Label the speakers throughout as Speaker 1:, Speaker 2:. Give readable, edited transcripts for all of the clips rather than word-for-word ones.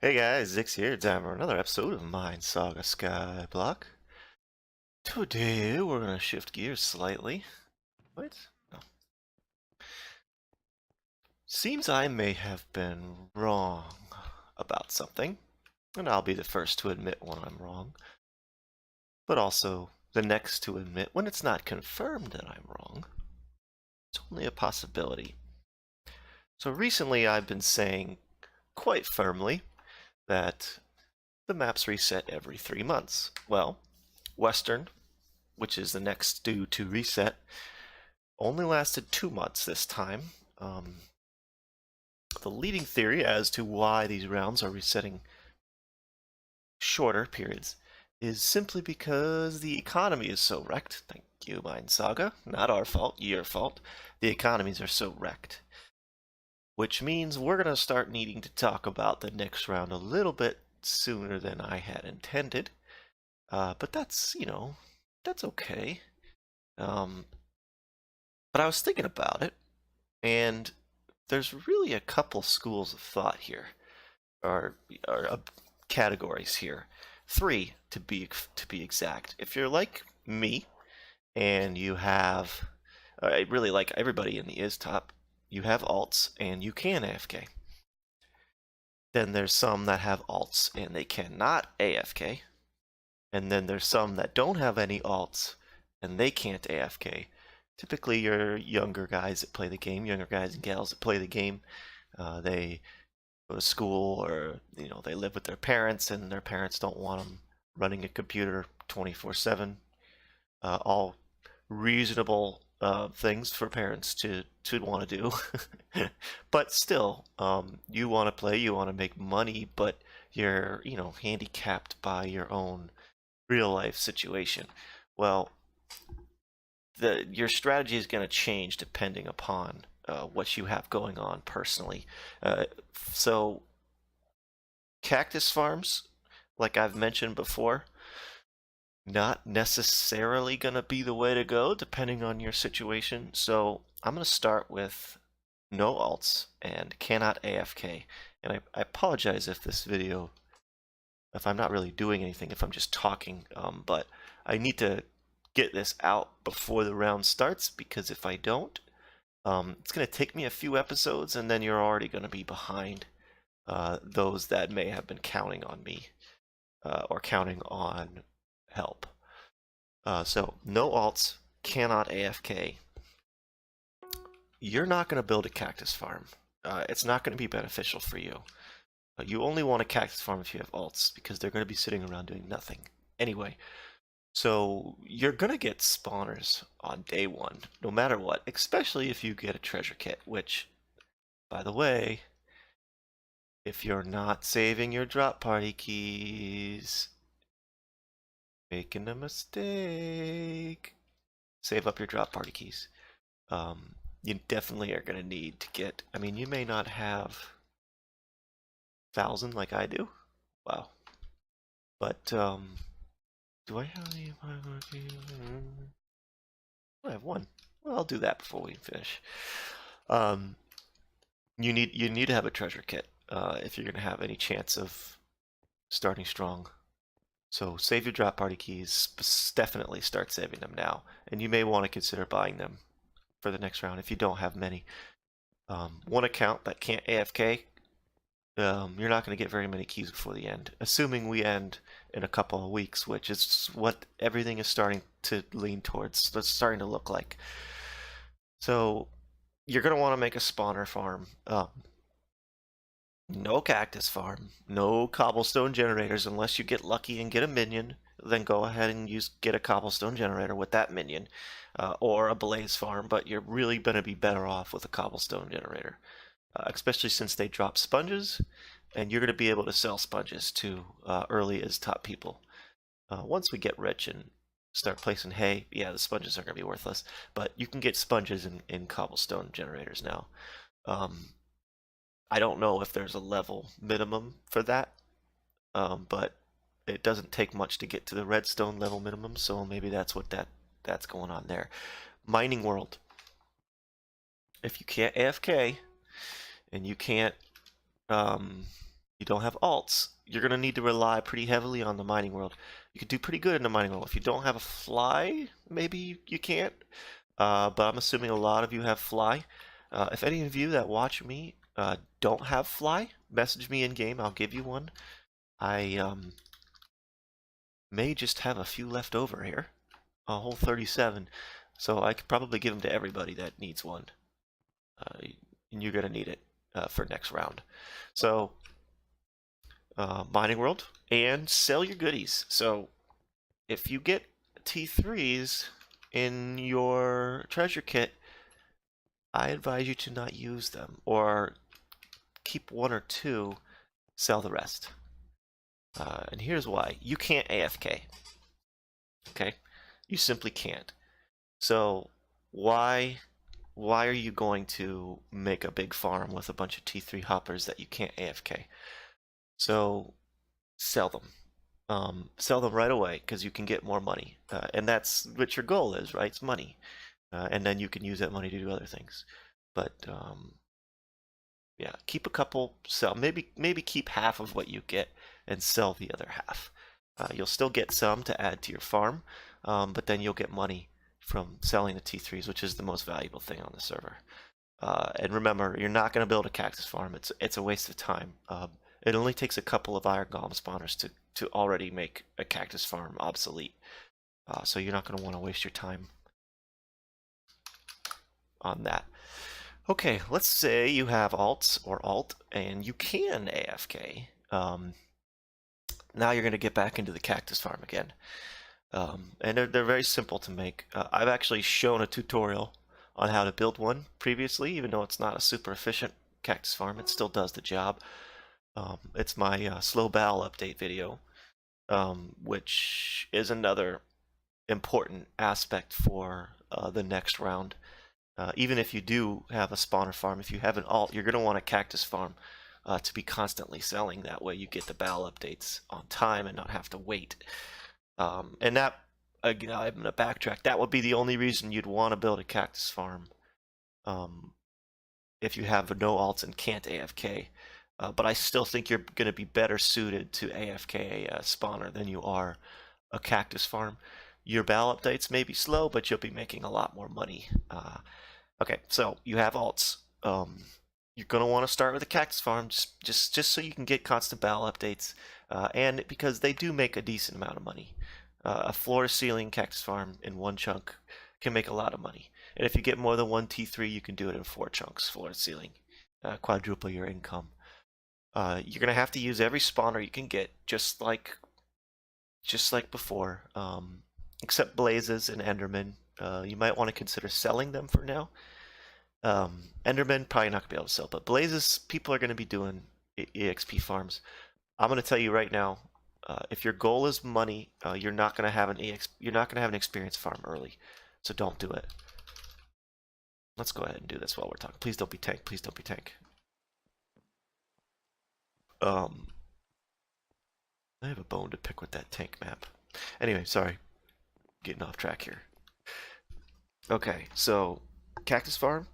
Speaker 1: Hey guys, Zix here, time for another episode of Minesaga Skyblock. Today we're gonna shift gears slightly. Wait, no. Seems I may have been wrong about something, and I'll be the first to admit when I'm wrong, but also the next to admit when it's not confirmed that I'm wrong. It's only a possibility. So recently I've been saying quite firmly that the maps reset every 3 months. Well, Western, which is the next due to reset, only lasted 2 months this time. The leading theory as to why these rounds are resetting shorter periods is simply because the economy is so wrecked. Thank you, Minesaga. Not our fault, your fault. The economies are so wrecked. Which means we're going to start needing to talk about the next round a little bit sooner than I had intended. But that's, that's okay. But I was thinking about it, and there's really a couple schools of thought here, or categories here. 3 to be exact. If you're like me, and you have, really like everybody in the ISTOP, you have alts and you can AFK. Then there's some that have alts and they cannot AFK. And then there's some that don't have any alts and they can't AFK. Typically, you're younger guys that play the game, younger guys and gals that play the game. They go to school, or they live with their parents, and their parents don't want them running a computer 24/7. All reasonable things for parents to want to do. But still, you want to play, you want to make money, but you're handicapped by your own real life situation. Well, your strategy is going to change depending upon what you have going on personally. So cactus farms, like I've mentioned before, not necessarily going to be the way to go depending on your situation. So I'm going to start with no alts and cannot AFK. And I apologize if this video, if I'm not really doing anything, if I'm just talking, but I need to get this out before the round starts, because if I don't, it's going to take me a few episodes, and then you're already going to be behind those that may have been counting on me or counting on help. So no alts, cannot AFK. You're not going to build a cactus farm. It's not going to be beneficial for you. You only want a cactus farm if you have alts, because they're going to be sitting around doing nothing. Anyway, so you're going to get spawners on day 1, no matter what, especially if you get a treasure kit, which, by the way, if you're not saving your drop party keys, making a mistake. Save up your drop party keys. You definitely are going to need to get, I mean, you may not have 1,000 like I do. Wow. But, do I have any? I have 1. Well, I'll do that before we finish. You need to have a treasure kit if you're going to have any chance of starting strong. So save your drop party keys. Definitely start saving them now, and you may want to consider buying them for the next round if you don't have many. One account that can't AFK, you're not going to get very many keys before the end, assuming we end in a couple of weeks, which is what everything is starting to lean towards. That's starting to look like. So you're going to want to make a spawner farm. No cactus farm, no cobblestone generators unless you get lucky and get a minion. Then go ahead and get a cobblestone generator with that minion, or a blaze farm. But you're really going to be better off with a cobblestone generator, especially since they drop sponges, and you're going to be able to sell sponges to early as top people. Once we get rich and start placing hay, yeah, the sponges are going to be worthless. But you can get sponges in cobblestone generators now. I don't know if there's a level minimum for that, but it doesn't take much to get to the redstone level minimum, so maybe that's what that's going on there. Mining world. If you can't AFK and you can't you don't have alts, you're gonna need to rely pretty heavily on the mining world. You could do pretty good in the mining world. If you don't have a fly, maybe you can't. But I'm assuming a lot of you have fly. If any of you that watch me don't have fly, message me in game. I'll give you one. I may just have a few left over here, a whole 37, so I could probably give them to everybody that needs one. And you're gonna need it for next round. So mining world and sell your goodies. So if you get T3s in your treasure kit, I advise you to not use them, or keep one or two, sell the rest. And here's why. You can't AFK. Okay? You simply can't. So why are you going to make a big farm with a bunch of T3 hoppers that you can't AFK? So sell them. Sell them right away because you can get more money. And that's what your goal is, right? It's money. And then you can use that money to do other things. But yeah, keep a couple, sell. Maybe keep half of what you get and sell the other half. You'll still get some to add to your farm, but then you'll get money from selling the T3s, which is the most valuable thing on the server. And remember, you're not going to build a cactus farm. It's a waste of time. It only takes a couple of iron golem spawners to already make a cactus farm obsolete. So you're not going to want to waste your time on that. Okay, let's say you have alts or alt and you can AFK. Now you're going to get back into the cactus farm again. And they're very simple to make. I've actually shown a tutorial on how to build one previously, even though it's not a super efficient cactus farm, it still does the job. It's my slow battle update video, which is another important aspect for the next round. Even if you do have a spawner farm, if you have an alt, you're going to want a cactus farm to be constantly selling. That way you get the battle updates on time and not have to wait. And that, again, I'm going to backtrack. That would be the only reason you'd want to build a cactus farm if you have no alts and can't AFK. But I still think you're going to be better suited to AFK a spawner than you are a cactus farm. Your battle updates may be slow, but you'll be making a lot more money. Okay, so you have alts. You're going to want to start with a cactus farm just so you can get constant battle updates, and because they do make a decent amount of money. A floor-to-ceiling cactus farm in one chunk can make a lot of money. And if you get more than one T3, you can do it in 4 chunks, floor-to-ceiling. Quadruple your income. You're going to have to use every spawner you can get, just like before, except blazes and endermen. You might want to consider selling them for now. Endermen probably not going to be able to sell, but blazes, people are going to be doing EXP farms. I'm going to tell you right now, if your goal is money, you're not going to have an experience farm early, so don't do it. Let's go ahead and do this while we're talking. Please don't be tank. Please don't be tank. I have a bone to pick with that tank map. Anyway, sorry, getting off track here. Okay, so cactus farm.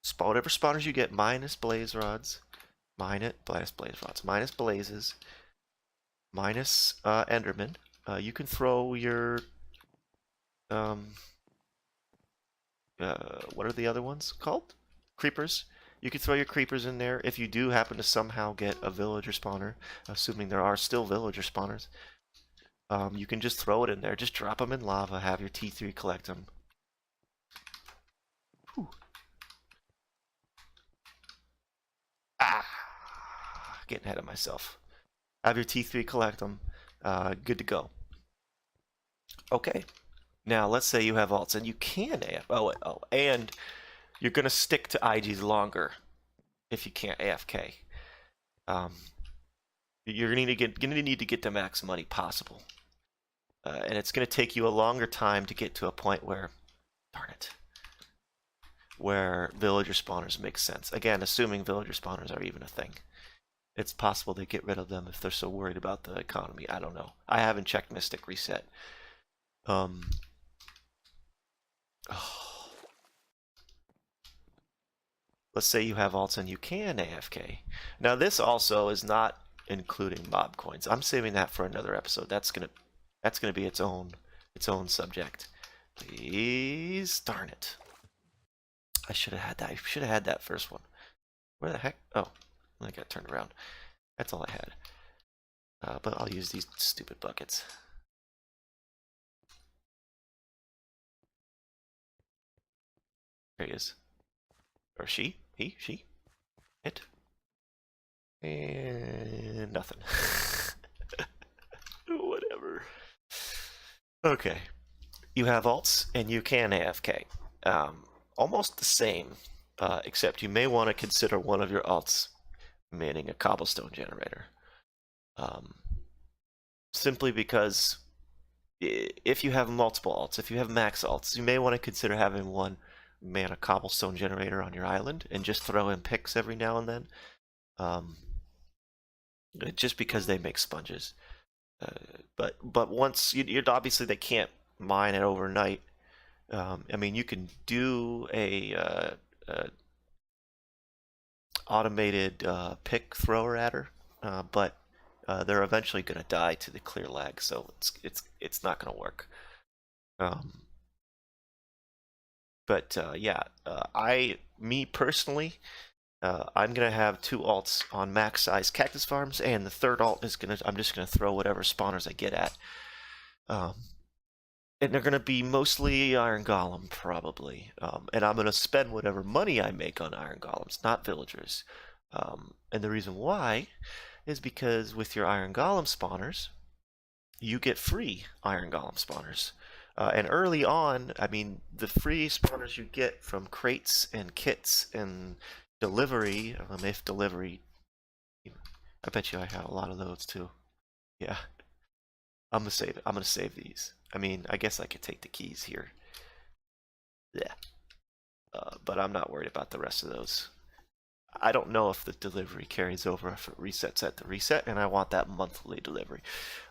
Speaker 1: Spawn whatever spawners you get minus blaze rods, minus blaze rods, minus blazes, minus enderman. You can throw your what are the other ones called? Creepers. You can throw your creepers in there if you do happen to somehow get a villager spawner, assuming there are still villager spawners. You can just throw it in there. Just drop them in lava, have your T3 collect them. Whew. Ah! Getting ahead of myself. Have your T3 collect them. Good to go. Okay. Now, let's say you have alts and you can AF. And you're going to stick to IGs longer if you can't AFK. You're going to need to get the max money possible. And it's going to take you a longer time to get to a point where, darn it, where villager spawners make sense. Again, assuming villager spawners are even a thing. It's possible they get rid of them if they're so worried about the economy. I don't know. I haven't checked Mystic Reset. Let's say you have alts and you can AFK. Now this also is not including mob coins. I'm saving that for another episode. That's gonna be its own subject. Please, darn it! I should have had that. I should have had that first one. Where the heck? Oh, I got turned around. That's all I had. But I'll use these stupid buckets. There he is. Or she? He? She? It? And nothing. Whatever. Okay. You have alts and you can AFK. Almost the same, except you may want to consider one of your alts manning a cobblestone generator. Simply because if you have multiple alts, if you have max alts, you may want to consider having one man a cobblestone generator on your island and just throw in picks every now and then. Just because they make sponges. But once you're obviously they can't mine it overnight. I mean, you can do a automated pick thrower adder, but they're eventually going to die to the clear lag, so it's not going to work. But yeah, me personally, I'm gonna have 2 alts on max size cactus farms, and the third alt is I'm just gonna throw whatever spawners I get at. And they're gonna be mostly iron golem probably, and I'm gonna spend whatever money I make on iron golems, not villagers. And the reason why is because with your iron golem spawners, you get free iron golem spawners. And early on, I mean, the free spawners you get from crates and kits and delivery, if delivery, I bet you I have a lot of those too. Yeah, I'm gonna save it. I'm gonna save these. I mean, I guess I could take the keys here. Yeah, but I'm not worried about the rest of those. I don't know if the delivery carries over if it resets at the reset, and I want that monthly delivery.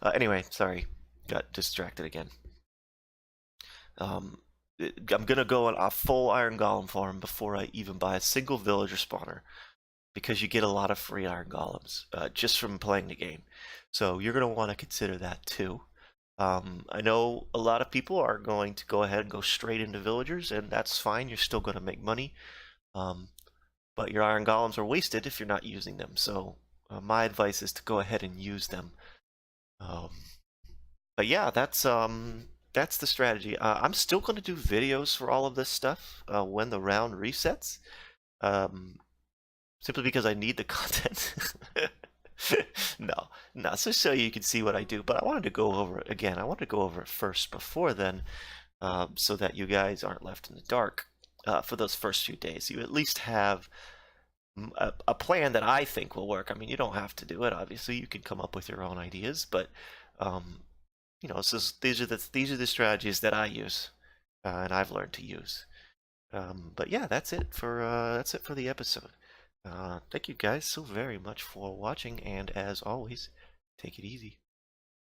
Speaker 1: Anyway, sorry, got distracted again. I'm gonna go on a full iron golem farm before I even buy a single villager spawner, because you get a lot of free iron golems just from playing the game. So you're gonna want to consider that too. I know a lot of people are going to go ahead and go straight into villagers, and that's fine. You're still gonna make money, but your iron golems are wasted if you're not using them. So my advice is to go ahead and use them. But yeah, that's the strategy. I'm still going to do videos for all of this stuff when the round resets, simply because I need the content. No, so you can see what I do. But I wanted to go over it again. I wanted to go over it first before then, so that you guys aren't left in the dark for those first few days. You at least have a plan that I think will work. I mean, you don't have to do it. Obviously, you can come up with your own ideas, but you know, these are the strategies that I use, and I've learned to use. But yeah, that's it for the episode. Thank you guys so very much for watching, and as always, take it easy.